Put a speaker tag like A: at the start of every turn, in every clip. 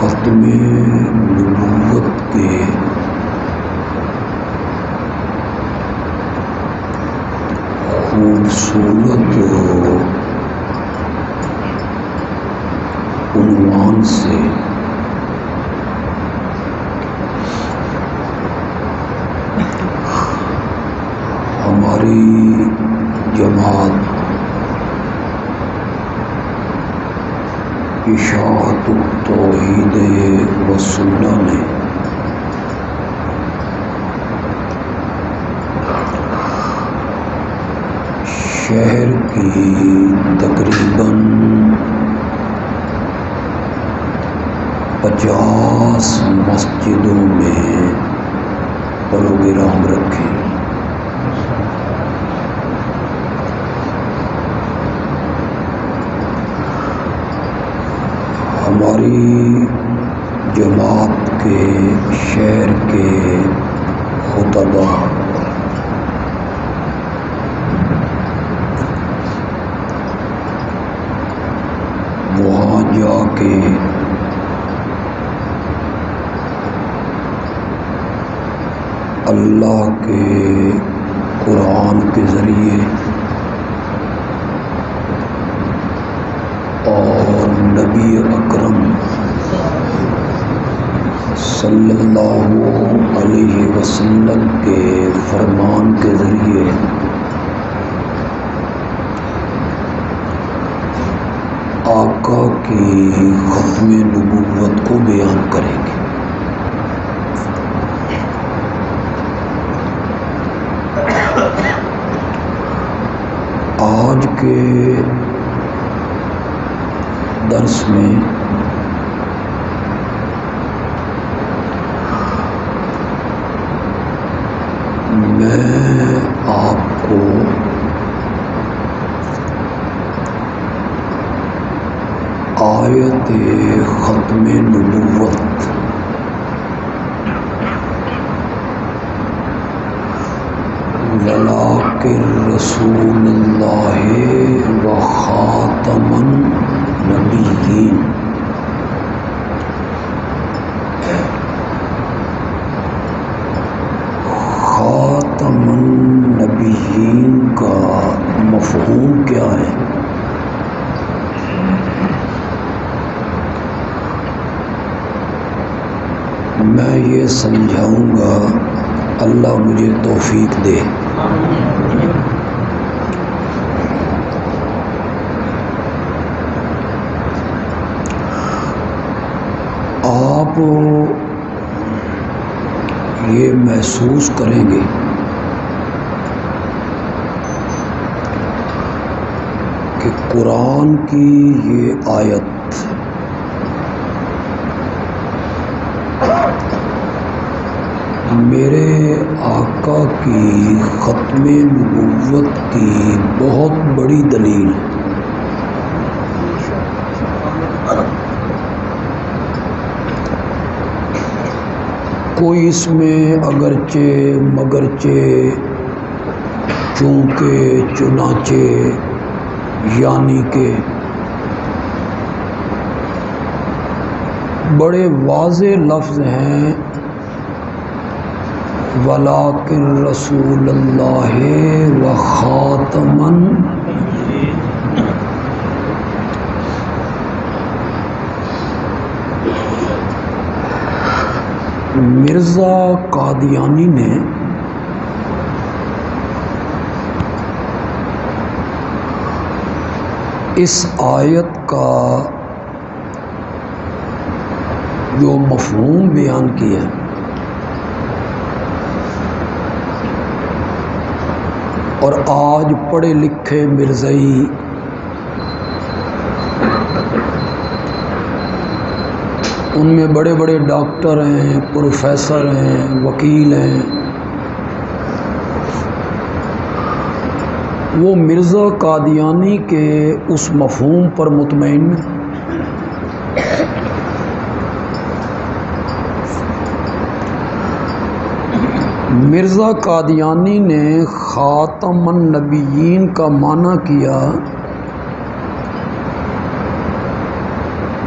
A: ختم نبوت کے خوبصورت عنوان سے ہماری جماعت اشاعت التوحید و سنہ نے شہر کی تقریباً 50 مسجدوں میں پروگرام رکھے۔ ہماری جماعت کے شہر کے خطبہ وہاں جا کے اللہ کے قرآن کے ذریعے اور نبی اکرم صلی اللہ علیہ وسلم کے فرمان کے ذریعے آقا کی ختم نبوت کو بیان کریں گے۔ آج کے درس میں میں آپ کو آیت ختم نبوت وَلَٰكِن رَّسُولَ اللَّهِ وَخَاتَمَ النَّبِيِّينَ خاتم النبیین کا مفہوم کیا ہے؟ میں یہ سمجھاؤں گا، اللہ مجھے توفیق دے۔ آپ یہ محسوس کریں گے کہ قرآن کی یہ آیت میرے آقا کی ختم نبوت کی بہت بڑی دلیل ہے۔ کوئی اس میں اگرچہ مگرچہ چونکہ چنانچہ یعنی کہ بڑے واضح لفظ ہیں، وَلَٰكِن رَّسُولَ اللَّهِ وَخَاتَمَ مرزا قادیانی نے اس آیت کا جو مفہوم بیان کیا اور آج پڑھے لکھے مرزائی ان میں بڑے بڑے ڈاکٹر ہیں، پروفیسر ہیں، وکیل ہیں، وہ مرزا قادیانی کے اس مفہوم پر مطمئن ہیں۔ مرزا قادیانی نے خاتم النبیین کا معنی کیا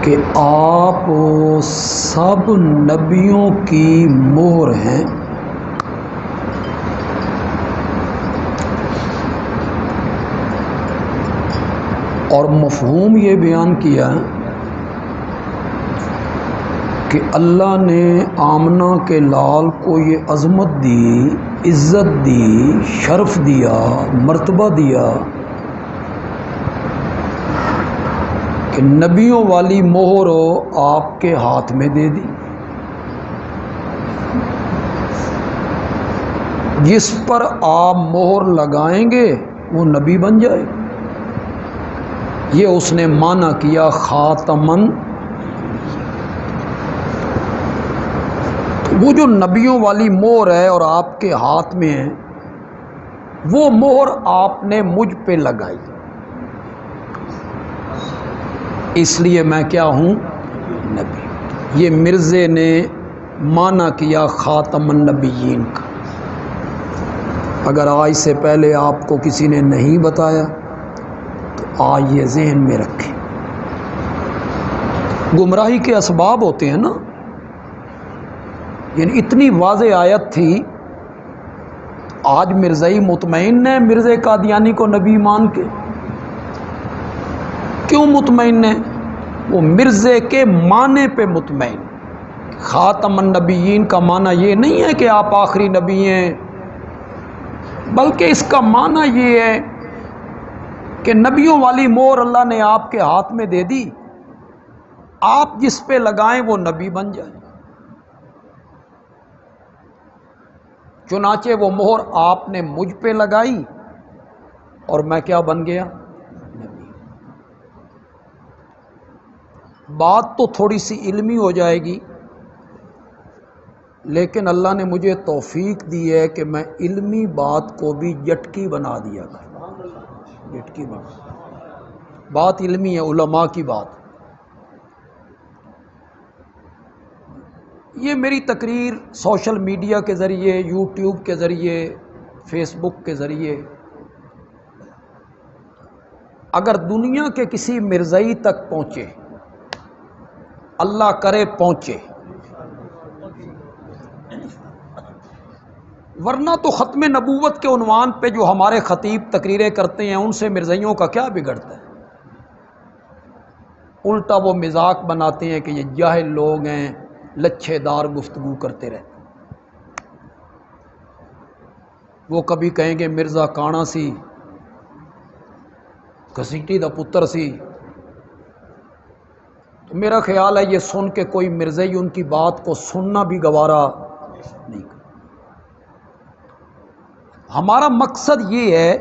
A: کہ آپ سب نبیوں کی مہر ہیں، اور مفہوم یہ بیان کیا کہ اللہ نے آمنہ کے لال کو یہ عظمت دی، عزت دی، شرف دیا، مرتبہ دیا کہ نبیوں والی مہر آپ کے ہاتھ میں دے دی، جس پر آپ مہر لگائیں گے وہ نبی بن جائے۔ یہ اس نے معنی کیا خاتمن۔ وہ جو نبیوں والی مہر ہے اور آپ کے ہاتھ میں ہے، وہ مہر آپ نے مجھ پہ لگائی، اس لیے میں کیا ہوں؟ نبی۔ یہ مرزے نے معنی کیا خاتم النبیین کا۔ اگر آج سے پہلے آپ کو کسی نے نہیں بتایا تو آج یہ ذہن میں رکھیں۔ گمراہی کے اسباب ہوتے ہیں نا، یعنی اتنی واضح آیت تھی، آج مرزائی مطمئن ہے مرزا قادیانی کو نبی مان کے؟ کیوں مطمئن ہے؟ وہ مرزے کے معنی پہ مطمئن۔ خاتم النبیین کا معنی یہ نہیں ہے کہ آپ آخری نبی ہیں، بلکہ اس کا معنی یہ ہے کہ نبیوں والی مہر اللہ نے آپ کے ہاتھ میں دے دی، آپ جس پہ لگائیں وہ نبی بن جائے۔ چنانچہ وہ مہر آپ نے مجھ پہ لگائی اور میں کیا بن گیا؟ نبی۔ بات تو تھوڑی سی علمی ہو جائے گی، لیکن اللہ نے مجھے توفیق دی ہے کہ میں علمی بات کو بھی جٹکی بنا دیا کروں۔ جٹکی بنا، بات علمی ہے، علماء کی بات۔ یہ میری تقریر سوشل میڈیا کے ذریعے، یوٹیوب کے ذریعے، فیس بک کے ذریعے اگر دنیا کے کسی مرزائی تک پہنچے، اللہ کرے پہنچے، ورنہ تو ختم نبوت کے عنوان پہ جو ہمارے خطیب تقریریں کرتے ہیں ان سے مرزائیوں کا کیا بگڑتا ہے؟ الٹا وہ مذاق بناتے ہیں کہ یہ جاہل لوگ ہیں، لچھے دار گفتگو کرتے رہتے۔ وہ کبھی کہیں گے مرزا کانا سی، گھسیٹی دا پتر سی، تو میرا خیال ہے یہ سن کے کوئی مرزائی ان کی بات کو سننا بھی گوارا نہیں کرتا۔ ہمارا مقصد یہ ہے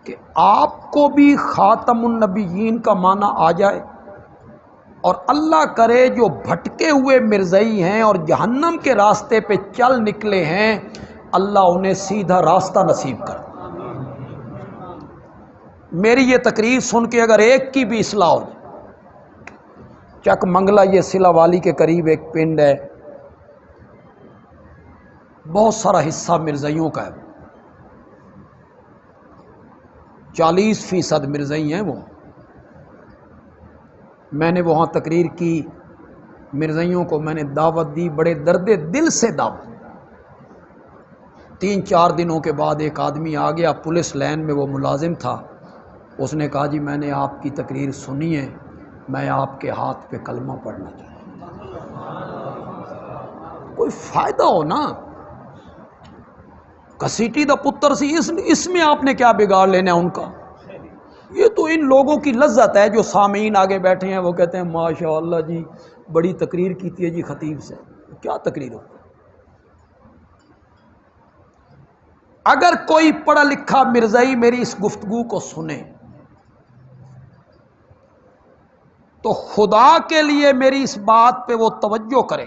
A: کہ آپ کو بھی خاتم النبیین کا معنی آ جائے، اور اللہ کرے جو بھٹکے ہوئے مرزائی ہیں اور جہنم کے راستے پہ چل نکلے ہیں، اللہ انہیں سیدھا راستہ نصیب کر۔ میری یہ تقریر سن کے اگر ایک کی بھی اصلاح ہو جائے، چک منگلہ یہ سلہ والی کے قریب ایک پنڈ ہے، بہت سارا حصہ مرزائیوں کا ہے، 40% مرزائی ہیں وہ۔ میں نے وہاں تقریر کی، مرزائیوں کو میں نے دعوت دی، بڑے درد دل سے دعوت۔ 3-4 دنوں کے بعد ایک آدمی آ گیا، پولیس لائن میں وہ ملازم تھا، اس نے کہا جی میں نے آپ کی تقریر سنی ہے، میں آپ کے ہاتھ پہ کلمہ پڑھنا چاہتا ہوں۔ کوئی فائدہ ہو نا، کسیٹی دا پتر سی، اس میں آپ نے کیا بگاڑ لینا ہے ان کا؟ یہ تو ان لوگوں کی لذت ہے جو سامعین آگے بیٹھے ہیں، وہ کہتے ہیں ماشاء اللہ جی بڑی تقریر کیتی ہے جی خطیب سے۔ کیا تقریر ہو؟ اگر کوئی پڑھا لکھا مرزائی میری اس گفتگو کو سنے تو خدا کے لیے میری اس بات پہ وہ توجہ کرے،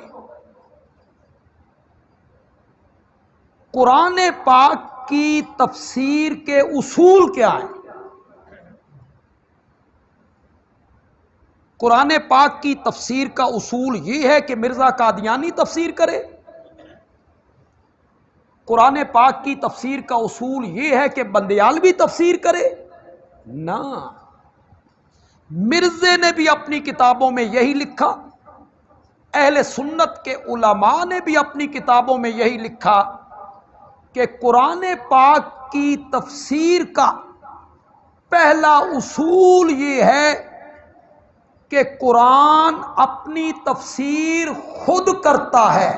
A: قرآن پاک کی تفسیر کے اصول کیا ہیں؟ قرآن پاک کی تفسیر کا اصول یہ ہے کہ مرزا قادیانی تفسیر کرے؟ قرآن پاک کی تفسیر کا اصول یہ ہے کہ بندیالوی تفسیر کرے؟ نہ، مرزے نے بھی اپنی کتابوں میں یہی لکھا، اہل سنت کے علماء نے بھی اپنی کتابوں میں یہی لکھا کہ قرآن پاک کی تفسیر کا پہلا اصول یہ ہے کہ قرآن اپنی تفسیر خود کرتا ہے۔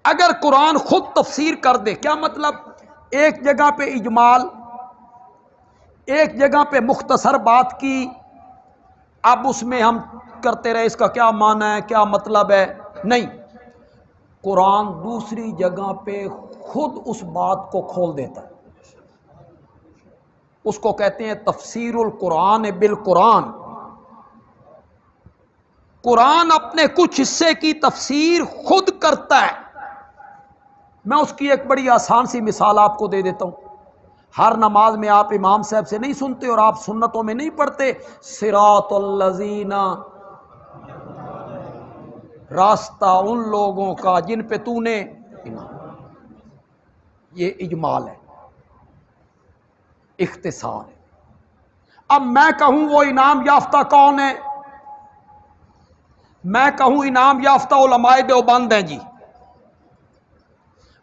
A: اگر قرآن خود تفسیر کر دے، کیا مطلب؟ ایک جگہ پہ اجمال، ایک جگہ پہ مختصر بات کی، اب اس میں ہم کرتے رہے اس کا کیا معنی ہے، کیا مطلب ہے، نہیں، قرآن دوسری جگہ پہ خود اس بات کو کھول دیتا ہے۔ اس کو کہتے ہیں تفسیر القرآن بالقرآن۔ قرآن اپنے کچھ حصے کی تفسیر خود کرتا ہے۔ میں اس کی ایک بڑی آسان سی مثال آپ کو دے دیتا ہوں۔ ہر نماز میں آپ امام صاحب سے نہیں سنتے اور آپ سنتوں میں نہیں پڑھتے صراط الذین، راستہ ان لوگوں کا جن پہ تو نے ایمان۔ یہ اجمال ہے، اختصار ہے۔ اب میں کہوں وہ انعام یافتہ کون ہے؟ میں کہوں انعام یافتہ علماء دیوبند ہیں جی،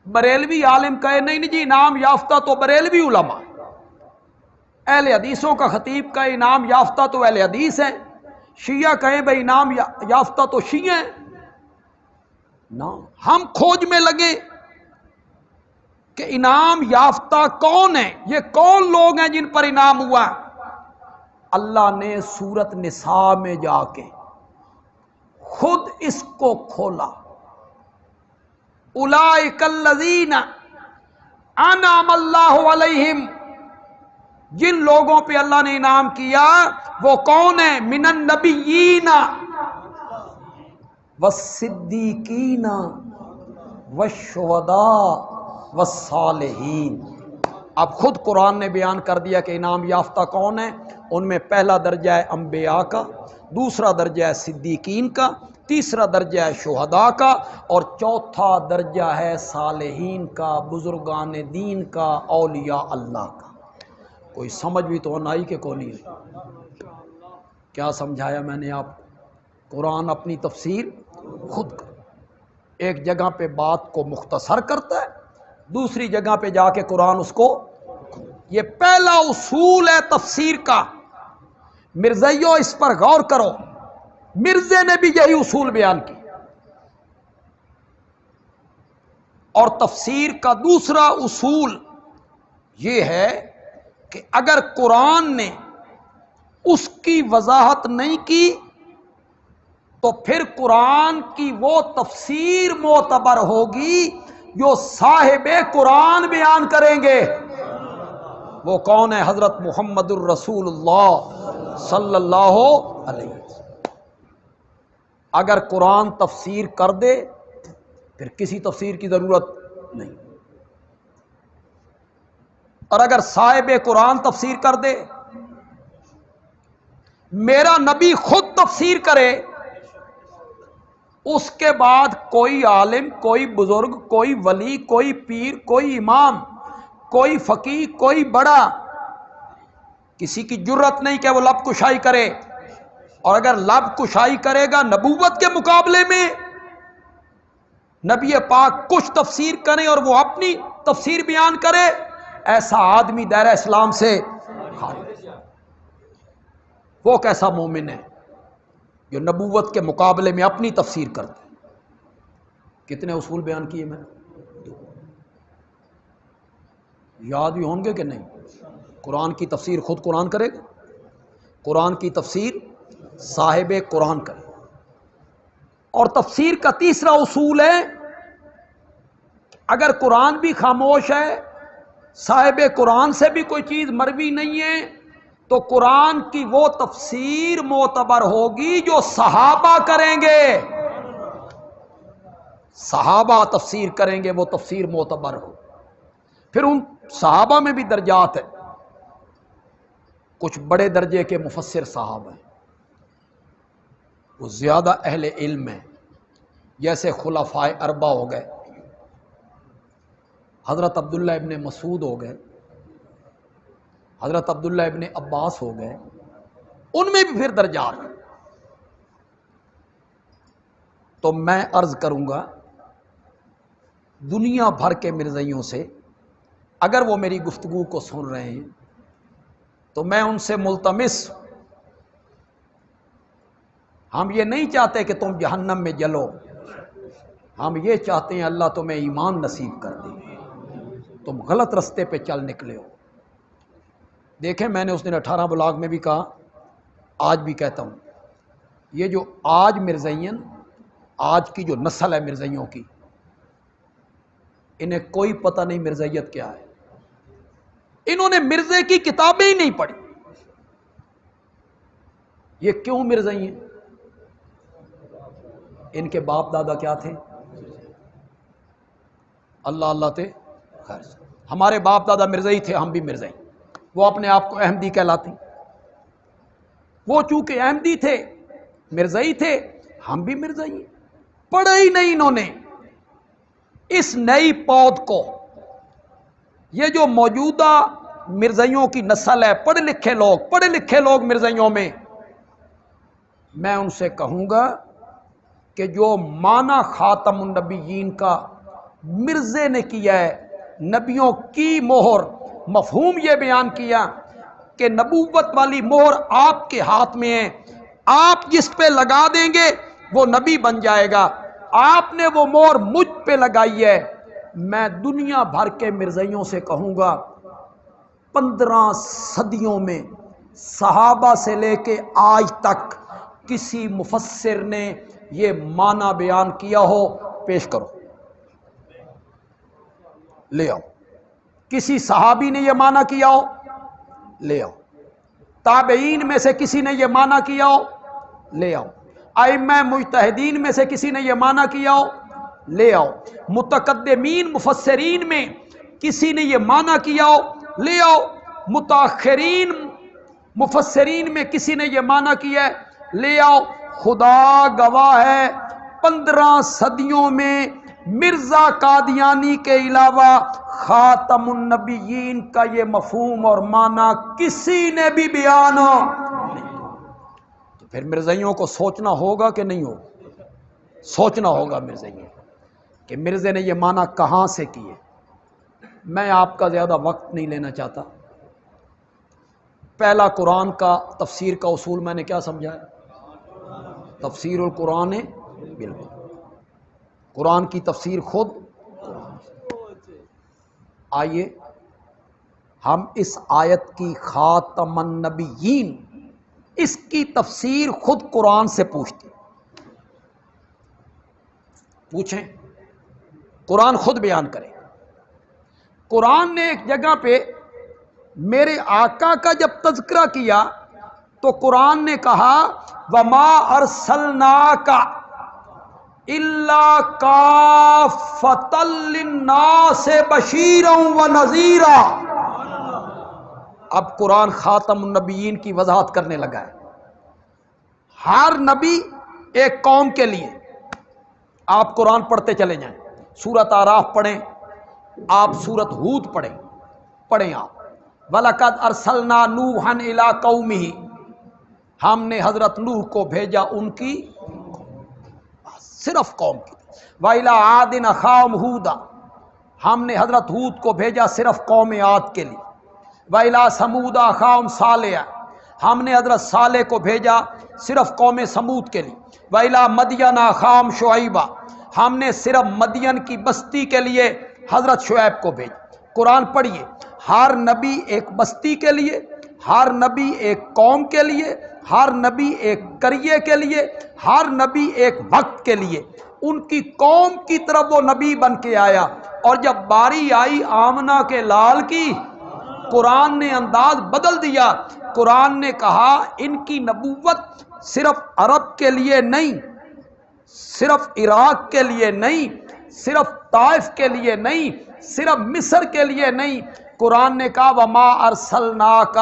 A: بریلوی عالم کہے نہیں جی انعام یافتہ تو بریلوی علماء، اہل حدیثوں کا خطیب کہے انعام یافتہ تو اہل حدیث ہیں، شیعہ کہیں بھائی انعام یافتہ تو شیعہ ہیں۔ نہ، ہم کھوج میں لگے کہ انعام یافتہ کون ہے، یہ کون لوگ ہیں جن پر انعام ہوا۔ اللہ نے سورۃ نساء میں جا کے خود اس کو کھولا، اولئک الذین انعم اللہ علیہم، جن لوگوں پہ اللہ نے انعام کیا وہ کون ہیں؟ من النبیین والصدیقین والشہداء والصالحین۔ اب خود قرآن نے بیان کر دیا کہ انعام یافتہ کون ہے۔ ان میں پہلا درجہ ہے انبیاء کا، دوسرا درجہ ہے صدیقین کا، تیسرا درجہ ہے شہداء کا، اور چوتھا درجہ ہے صالحین کا، بزرگان دین کا، اولیاء اللہ کا۔ کوئی سمجھ بھی تو نہ ہی کہ کون ہے۔ کیا سمجھایا میں نے آپ کو؟ قرآن اپنی تفسیر خود کر، ایک جگہ پہ بات کو مختصر کرتا ہے، دوسری جگہ پہ جا کے قرآن اس کو، یہ پہلا اصول ہے تفسیر کا۔ مرزائیو اس پر غور کرو، مرزے نے بھی یہی اصول بیان کی۔ اور تفسیر کا دوسرا اصول یہ ہے کہ اگر قرآن نے اس کی وضاحت نہیں کی تو پھر قرآن کی وہ تفسیر معتبر ہوگی جو صاحب قرآن بیان کریں گے۔ وہ کون ہے؟ حضرت محمد الرسول اللہ صلی اللہ علیہ وسلم۔ اگر قرآن تفسیر کر دے پھر کسی تفسیر کی ضرورت نہیں، اور اگر صاحب قرآن تفسیر کر دے، میرا نبی خود تفسیر کرے، اس کے بعد کوئی عالم، کوئی بزرگ، کوئی ولی، کوئی پیر، کوئی امام، کوئی فقیہ، کوئی بڑا، کسی کی جرت نہیں کہ وہ لب کشائی کرے۔ اور اگر لب کشائی کرے گا نبوت کے مقابلے میں، نبی پاک کچھ تفسیر کرے اور وہ اپنی تفسیر بیان کرے، ایسا آدمی دائرہ اسلام سے خارج۔ وہ کیسا مومن ہے جو نبوت کے مقابلے میں اپنی تفسیر کرتا ہے؟ کتنے اصول بیان کیے میں نے؟ یاد بھی ہوں گے کہ نہیں؟ قرآن کی تفسیر خود قرآن کرے گا، قرآن کی تفسیر صاحب قرآن کرے۔ اور تفسیر کا تیسرا اصول ہے اگر قرآن بھی خاموش ہے، صاحب قرآن سے بھی کوئی چیز مروی نہیں ہے، تو قرآن کی وہ تفسیر معتبر ہوگی جو صحابہ کریں گے۔ صحابہ تفسیر کریں گے، وہ تفسیر معتبر ہو۔ پھر ان صحابہ میں بھی درجات ہیں، کچھ بڑے درجے کے مفسر صاحب ہیں، وہ زیادہ اہل علم ہیں، جیسے خلفائے اربعہ ہو گئے، حضرت عبداللہ ابن مسعود ہو گئے، حضرت عبداللہ ابن عباس ہو گئے، ان میں بھی پھر درجات۔ تو میں عرض کروں گا دنیا بھر کے مرزائیوں سے، اگر وہ میری گفتگو کو سن رہے ہیں تو میں ان سے ملتمس، ہم یہ نہیں چاہتے کہ تم جہنم میں جلو، ہم یہ چاہتے ہیں اللہ تمہیں ایمان نصیب کر دے، تم غلط رستے پہ چل نکلے ہو۔ دیکھیں میں نے اس دن 18 بلاغ میں بھی کہا، آج بھی کہتا ہوں، یہ جو آج مرزائین، آج کی جو نسل ہے مرزائیوں کی، انہیں کوئی پتہ نہیں مرزائیت کیا ہے، انہوں نے مرزے کی کتابیں ہی نہیں پڑھی۔ یہ کیوں مرزائی ہیں؟ ان کے باپ دادا کیا تھے؟ اللہ اللہ تھے خیر سے۔ ہمارے باپ دادا مرزائی تھے، ہم بھی مرزائی، وہ اپنے آپ کو احمدی کہلاتے ہیں، وہ چونکہ احمدی تھے مرزائی تھے، ہم بھی مرزائی ہیں۔ پڑھا ہی نہیں انہوں نے اس نئی پود کو۔ یہ جو موجودہ مرزائیوں کی نسل ہے، پڑھے لکھے لوگ مرزائیوں میں ان سے کہوں گا کہ جو معنی خاتم النبیین کا مرزے نے کیا ہے، نبیوں کی مہر، مفہوم یہ بیان کیا کہ نبوت والی مہر آپ کے ہاتھ میں ہے، آپ جس پہ لگا دیں گے وہ نبی بن جائے گا، آپ نے وہ مہر مجھ پہ لگائی ہے۔ میں دنیا بھر کے مرزائیوں سے کہوں گا 15 صدیوں میں صحابہ سے لے کے آج تک کسی مفسر نے یہ معنی بیان کیا ہو، پیش کرو، لے آؤ۔ کسی صحابی نے یہ معنی کیا ہو، لے آؤ۔ تابعین میں سے کسی نے یہ معنی کیا ہو، لے آؤ۔ ائمہ مجتہدین میں سے کسی نے یہ معنی کیا ہو، لے آؤ۔ متقدمین مفسرین میں کسی نے یہ معنی کیا ہو، لے آؤ۔ متاخرین مفسرین میں کسی نے یہ معنی کیا ہے، لے آؤ۔ خدا گواہ ہے 15 صدیوں میں مرزا قادیانی کے علاوہ خاتم النبیین کا یہ مفہوم اور معنی کسی نے بھی بیان نہیں۔ تو پھر مرزائیوں کو سوچنا ہوگا کہ نہیں ہوگا؟ سوچنا ہوگا مرزائیوں کہ مرزے نے یہ معنی کہاں سے کیے۔ میں آپ کا زیادہ وقت نہیں لینا چاہتا۔ پہلا قرآن کا تفسیر کا اصول میں نے کیا سمجھا ہے؟ تفسیر القرآن بالکل، قرآن کی تفسیر خود قرآن۔ آئیے ہم اس آیت کی خاتم النبیین، اس کی تفسیر خود قرآن سے پوچھتے، پوچھیں، قرآن خود بیان کرے۔ قرآن نے ایک جگہ پہ میرے آقا کا جب تذکرہ کیا تو قرآن نے کہا وَمَا أَرْسَلْنَاكَ إِلَّا كَافَّةً لِلنَّاسِ بَشِيرًا وَنَذِيرًا۔ اب قرآن خاتم النبیین کی وضاحت کرنے لگا ہے۔ ہر نبی ایک قوم کے لیے، آپ قرآن پڑھتے چلے جائیں، سورۃ اعراف پڑھیں، آپ سورۃ ہود پڑھیں آپ، وَلَقَدْ أَرْسَلْنَا نُوحًا إِلَىٰ قَوْمِهِ، ہم نے حضرت نوح کو بھیجا ان کی صرف قوم کی۔ وَإِلَىٰ عَادٍ أَخَاهُمْ هُودًا، ہم نے حضرت ہود کو بھیجا صرف قوم عاد کے لیے۔ وَإِلَىٰ ثَمُودَ أَخَاهُمْ صَالِحًا، ہم نے حضرت صالح کو بھیجا صرف قوم سمود کے لیے۔ وَإِلَىٰ مَدْيَنَ أَخَاهُمْ شُعَيْبًا، ہم نے صرف مدین کی بستی کے لیے حضرت شعیب کو بھیجا۔ قرآن پڑھیے، ہر نبی ایک بستی کے لیے، ہر نبی ایک قوم کے لیے، ہر نبی ایک قریے کے لیے، ہر نبی ایک وقت کے لیے، ان کی قوم کی طرف وہ نبی بن کے آیا۔ اور جب باری آئی آمنہ کے لال کی، قرآن نے انداز بدل دیا۔ قرآن نے کہا ان کی نبوت صرف عرب کے لیے نہیں، صرف عراق کے لیے نہیں، صرف طائف کے لیے نہیں، صرف مصر کے لیے نہیں۔ قرآن نے کہا وَمَا أَرْسَلْنَاكَ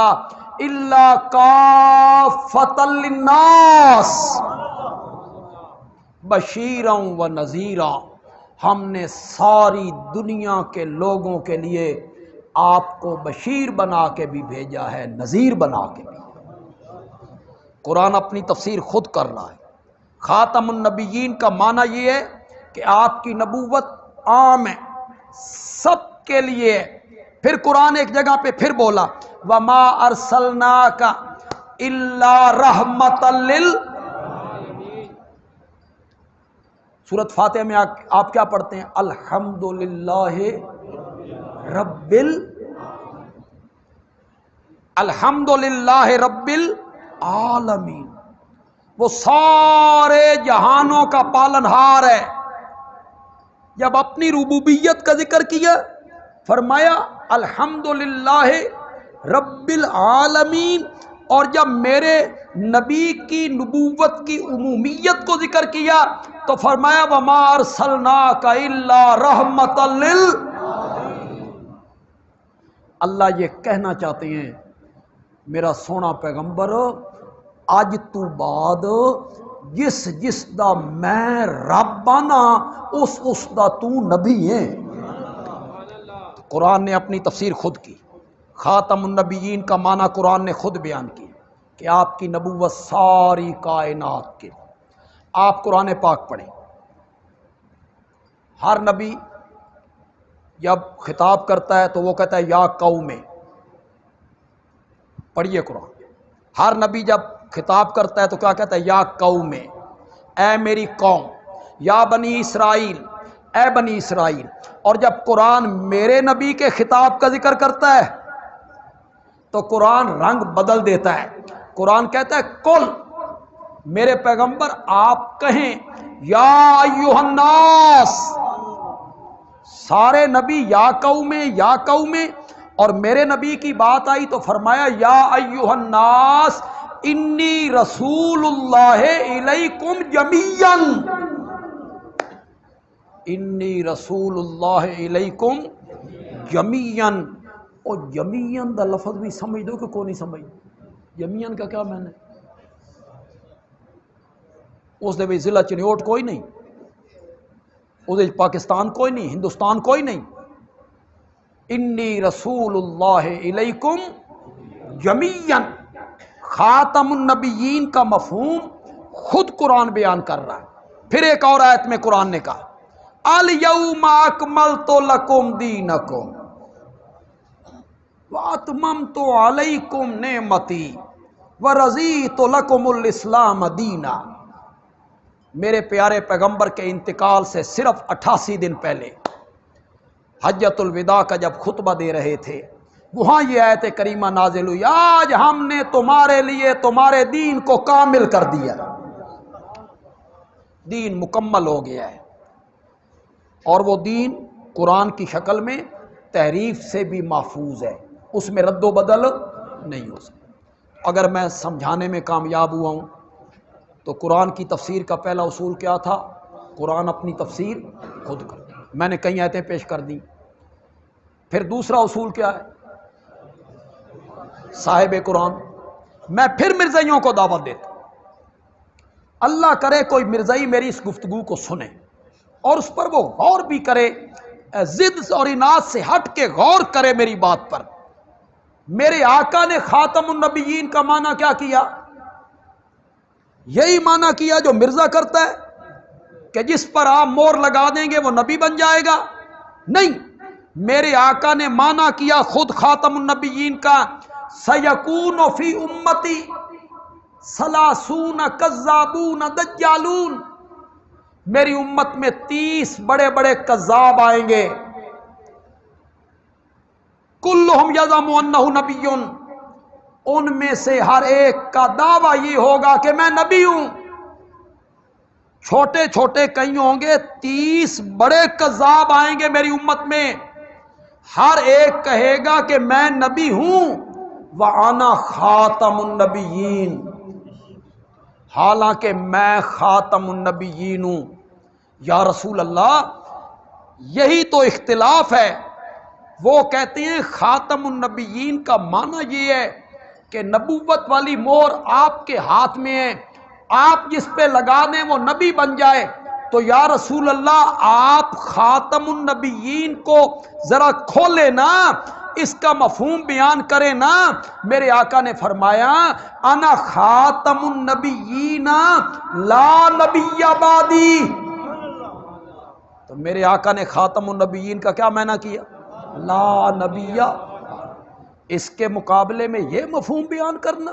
A: إِلَّا كَافَّةً لِلنَّاسِ بَشِيرًا وَنَذِيرًا، ہم نے ساری دنیا کے لوگوں کے لیے آپ کو بشیر بنا کے بھی بھیجا ہے، نذیر بنا کے بھی۔ قرآن اپنی تفسیر خود کر رہا ہے۔ خاتم النبیین کا معنی یہ ہے کہ آپ کی نبوت عام ہے، سب کے لیے ہے۔ پھر قرآن ایک جگہ پہ پھر بولا وَمَا أَرْسَلْنَاكَ إِلَّا رَحْمَةً سورۃ فاتحہ میں آپ کیا پڑھتے ہیں؟ الحمدللہ رب العالمین، وہ سارے جہانوں کا پالنہار ہے۔ جب اپنی ربوبیت کا ذکر کیا فرمایا الحمدللہ رب العالمین، اور جب میرے نبی کی نبوت کی عمومیت کو ذکر کیا تو فرمایا وما ارسلناک الا رحمۃ اللہ یہ کہنا چاہتے ہیں میرا سونا پیغمبر اج تو بعد جس دا میں رب بنا اس دا تو نبی ہے۔ قرآن نے اپنی تفسیر خود کی۔ خاتم النبیین کا معنی قرآن نے خود بیان کیا کہ آپ کی نبوت ساری کائنات کے۔ آپ قرآن پاک پڑھیں، ہر نبی جب خطاب کرتا ہے تو وہ کہتا ہے یا قوم، پڑھیے قرآن۔ ہر نبی جب خطاب کرتا ہے تو کیا کہتا ہے؟ یا قوم، اے میری قوم، یا بنی اسرائیل، اے بنی اسرائیل۔ اور جب قرآن میرے نبی کے خطاب کا ذکر کرتا ہے تو قرآن رنگ بدل دیتا ہے۔ قرآن کہتا ہے کل، میرے پیغمبر آپ کہیں یا ایھا الناس، سارے نبی یا قوم یا قوم، اور میرے نبی کی بات آئی تو فرمایا یا ایھا الناس انی رسول اللہ الیکم جمیعا، انی رسول اللہ الیکم جمیعا۔ اور جمیعا دا لفظ بھی سمجھ دو کہ کوئی نہیں سمجھ؟ جمیعا کا کیا معنی ہے؟ اس دے ضلع چنیوٹ کوئی نہیں، اس پاکستان کوئی نہیں، ہندوستان کوئی نہیں۔ انی رسول اللہ الیکم جمیعا، خاتم النبیین کا مفہوم خود قرآن بیان کر رہا ہے۔ پھر ایک اور آیت میں قرآن نے کہا الیوم اکملت لکم دینکم واتممت علیکم نعمتی ورضیت لکم الاسلام دینا۔ میرے پیارے پیغمبر کے انتقال سے صرف 88 دن پہلے حجۃ الوداع کا جب خطبہ دے رہے تھے، وہاں یہ آیت کریمہ نازل ہوئی آج ہم نے تمہارے لیے تمہارے دین کو کامل کر دیا، دین مکمل ہو گیا ہے۔ اور وہ دین قرآن کی شکل میں تحریف سے بھی محفوظ ہے، اس میں رد و بدل نہیں ہو سکتا۔ اگر میں سمجھانے میں کامیاب ہوا ہوں تو قرآن کی تفسیر کا پہلا اصول کیا تھا؟ قرآن اپنی تفسیر خود کرتا ہے۔ میں نے کئی آیتیں پیش کر دیں۔ پھر دوسرا اصول کیا ہے؟ صاحب قرآن۔ میں پھر مرزائیوں کو دعوت دیتا ہوں، اللہ کرے کوئی مرزائی میری اس گفتگو کو سنے اور اس پر وہ غور بھی کرے، ضد اور اناد سے ہٹ کے غور کرے میری بات پر۔ میرے آقا نے خاتم النبیین کا معنی کیا کیا؟ یہی معنی کیا جو مرزا کرتا ہے کہ جس پر آپ مور لگا دیں گے وہ نبی بن جائے گا؟ نہیں، میرے آقا نے معنی کیا خود خاتم النبیین کا سیکون فی امتی ثلاثون کذابون دجالون، میری امت میں 30 بڑے بڑے کذاب آئیں گے، کلہم یزعم انہ نبی، ان میں سے ہر ایک کا دعویٰ یہ ہوگا کہ میں نبی ہوں۔ چھوٹے چھوٹے کئی ہوں گے، 30 بڑے کذاب آئیں گے میری امت میں، ہر ایک کہے گا کہ میں نبی ہوں، وَأَنَا خَاتَمُ النَّبِيِّينَ، حالانکہ میں خاتم النبیین ہوں۔ یا رسول اللہ، یہی تو اختلاف ہے۔ وہ کہتے ہیں خاتم النبیین کا معنی یہ ہے کہ نبوت والی مور آپ کے ہاتھ میں ہے، آپ جس پہ لگا دیں وہ نبی بن جائے۔ تو یا رسول اللہ آپ خاتم النبیین کو ذرا کھولے نا، اس کا مفہوم بیان کرے نا، میرے آقا نے فرمایا انا خاتم النبیین لا نبی بعدی۔ تو میرے آقا نے خاتم النبیین کا کیا معنی کیا؟ لا نبی۔ اس کے مقابلے میں یہ مفہوم بیان کرنا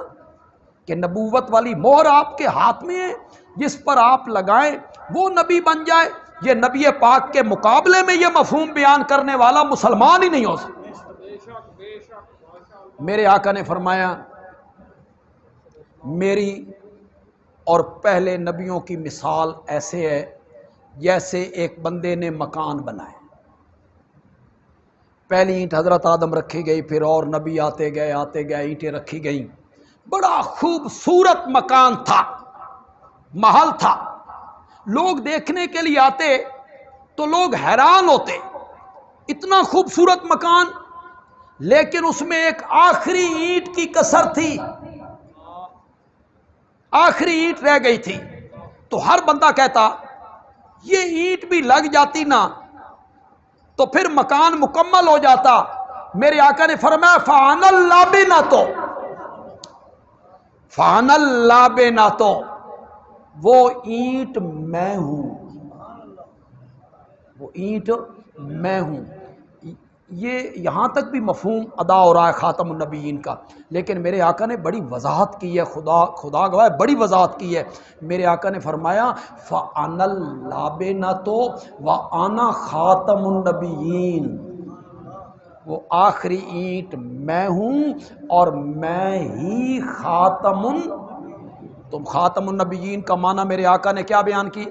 A: کہ نبوت والی مہر آپ کے ہاتھ میں ہے، جس پر آپ لگائیں وہ نبی بن جائے، یہ نبی پاک کے مقابلے میں یہ مفہوم بیان کرنے والا مسلمان ہی نہیں ہو سکتا۔ میرے آقا نے فرمایا میری اور پہلے نبیوں کی مثال ایسے ہے جیسے ایک بندے نے مکان بنائے، پہلی اینٹ حضرت آدم رکھی گئی، پھر اور نبی آتے گئے اینٹیں رکھی گئیں، بڑا خوبصورت مکان تھا، محل تھا، لوگ دیکھنے کے لیے آتے تو لوگ حیران ہوتے، اتنا خوبصورت مکان، لیکن اس میں ایک آخری اینٹ کی کسر تھی، آخری اینٹ رہ گئی تھی، تو ہر بندہ کہتا یہ اینٹ بھی لگ جاتی نا تو پھر مکان مکمل ہو جاتا۔ میرے آقا نے فرمایا فَأَنَا اللَّابِنَةُ، فَأَنَا اللَّابِنَةُ، وہ اینٹ میں ہوں، وہ اینٹ میں ہوں۔ یہ یہاں تک بھی مفہوم ادا ہو رہا ہے خاتم النبیین کا، لیکن میرے آقا نے بڑی وضاحت کی ہے، خدا گواہ ہے بڑی وضاحت کی ہے۔ میرے آقا نے فرمایا فَأَنَا اللَّابِنَةُ وَأَنَا خَاتَمُ النَّبِيِّينَ، وہ آخری اینٹ میں ہوں اور میں ہی خاتم تم خاتم النبیین کا معنی میرے آقا نے کیا بیان کی؟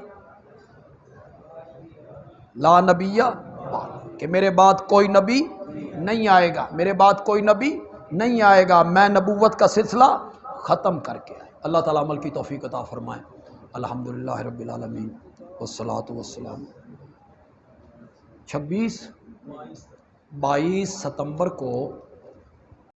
A: لا نبی، کہ میرے بعد کوئی نبی نہیں آئے گا، میرے بعد کوئی نبی نہیں آئے گا، میں نبوت کا سلسلہ ختم کر کے۔ اللہ تعالیٰ عمل کی توفیق عطا فرمائے۔ الحمدللہ رب العالمین والصلاة والسلام۔ 22 ستمبر کو